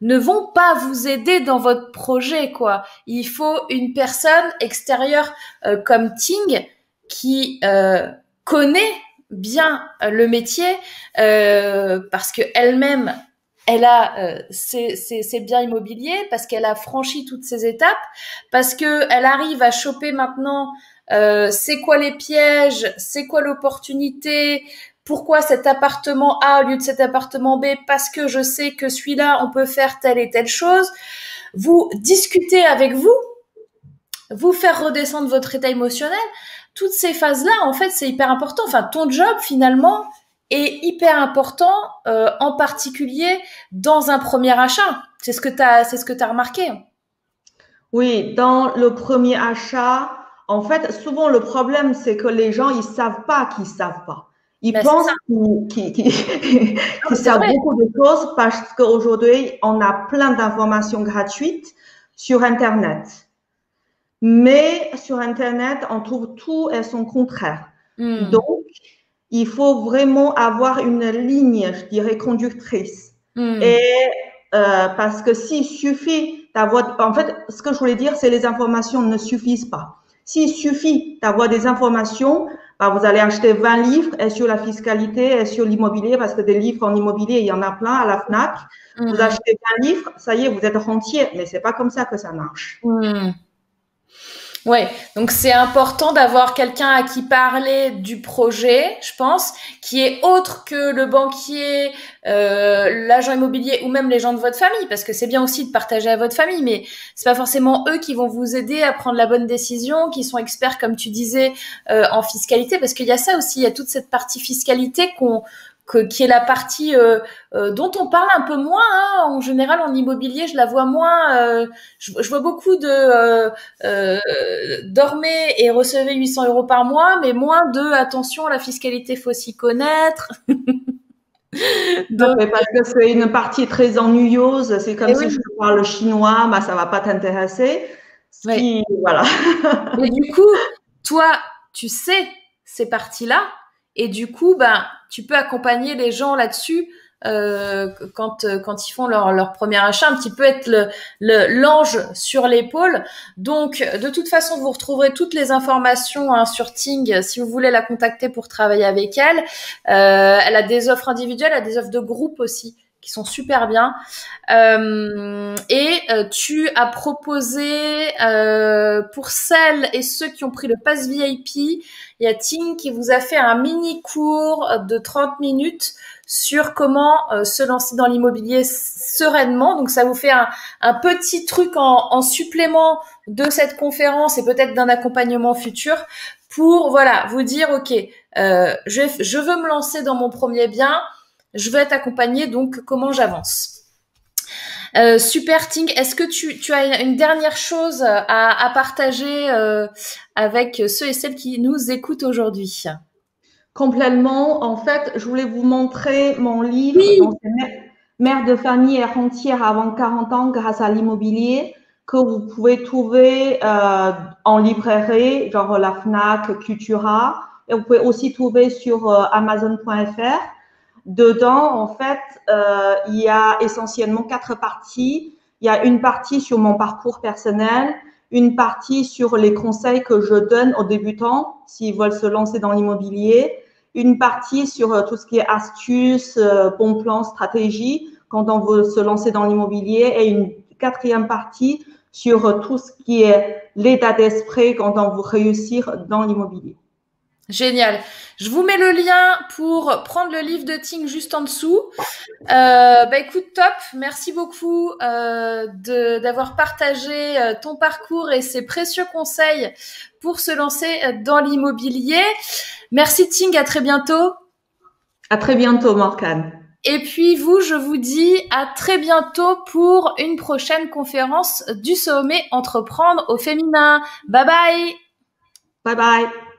ne vont pas vous aider dans votre projet, quoi. Il faut une personne extérieure comme Ting qui connaît bien le métier parce que elle-même elle a ses biens immobiliers, parce qu'elle a franchi toutes ces étapes, parce que elle arrive à choper maintenant c'est quoi les pièges, c'est quoi l'opportunité, pourquoi cet appartement A au lieu de cet appartement B, parce que je sais que celui-là, on peut faire telle et telle chose. Vous discutez avec vous faire redescendre votre état émotionnel. Toutes ces phases-là, en fait, c'est hyper important. Enfin, ton job, finalement, est hyper important, en particulier dans un premier achat. C'est ce que t'as remarqué. Oui, dans le premier achat, en fait, souvent le problème, c'est que les gens, ils savent pas qu'ils savent pas. Ils pensent qu'ils savent beaucoup de choses parce qu'aujourd'hui, on a plein d'informations gratuites sur Internet. Mais sur Internet, on trouve tout et son contraire. Donc, il faut vraiment avoir une ligne, je dirais, conductrice. Et parce que s'il suffit d'avoir, en fait, ce que je voulais dire, c'est les informations ne suffisent pas. S'il suffit d'avoir des informations, bah, vous allez acheter 20 livres et sur la fiscalité et sur l'immobilier, parce que des livres en immobilier, il y en a plein à la FNAC. Vous achetez 20 livres, ça y est, vous êtes rentier, mais c'est pas comme ça que ça marche. Ouais, donc c'est important d'avoir quelqu'un à qui parler du projet, je pense, qui est autre que le banquier, l'agent immobilier ou même les gens de votre famille, parce que c'est bien aussi de partager à votre famille, mais c'est pas forcément eux qui vont vous aider à prendre la bonne décision, qui sont experts, comme tu disais, en fiscalité, parce qu'il y a ça aussi, il y a toute cette partie fiscalité qui est la partie dont on parle un peu moins. Hein. En général, en immobilier, je la vois moins. Je vois beaucoup de dormez et recevez 800 € par mois, mais moins de attention, la fiscalité, faut s'y connaître. Donc, parce que c'est une partie très ennuyeuse. C'est comme si je te parle chinois, bah, ça va pas t'intéresser. Voilà. Et du coup, toi, tu sais ces parties-là. Et du coup, ben, tu peux accompagner les gens là-dessus quand ils font leur premier achat, un petit peu être l'ange sur l'épaule. Donc, de toute façon, vous retrouverez toutes les informations sur Ting si vous voulez la contacter pour travailler avec elle. Elle a des offres individuelles, elle a des offres de groupe aussi qui sont super bien. Tu as proposé pour celles et ceux qui ont pris le pass VIP, il y a Ting qui vous a fait un mini cours de 30 minutes sur comment se lancer dans l'immobilier sereinement. Donc ça vous fait un petit truc en supplément de cette conférence et peut-être d'un accompagnement futur pour voilà vous dire ok, je veux me lancer dans mon premier bien. Je veux être accompagnée, donc comment j'avance? Super Ting, est-ce que tu as une dernière chose à partager avec ceux et celles qui nous écoutent aujourd'hui? Complètement. En fait, je voulais vous montrer mon livre, Oui, donc c'est Mère de famille et rentière avant 40 ans grâce à l'immobilier, que vous pouvez trouver en librairie, genre la Fnac, Cultura, et vous pouvez aussi trouver sur Amazon.fr. Dedans, en fait, il y a essentiellement 4 parties. Il y a une partie sur mon parcours personnel, une partie sur les conseils que je donne aux débutants s'ils veulent se lancer dans l'immobilier, une partie sur tout ce qui est astuces, bons plans, stratégies quand on veut se lancer dans l'immobilier et une quatrième partie sur tout ce qui est l'état d'esprit quand on veut réussir dans l'immobilier. génial. Je vous mets le lien pour prendre le livre de Ting juste en dessous. Écoute, top. Merci beaucoup d'avoir partagé ton parcours et ces précieux conseils pour se lancer dans l'immobilier. Merci Ting, à très bientôt. À très bientôt, Morgane. Et puis vous, je vous dis à très bientôt pour une prochaine conférence du sommet Entreprendre au féminin. Bye bye. Bye bye.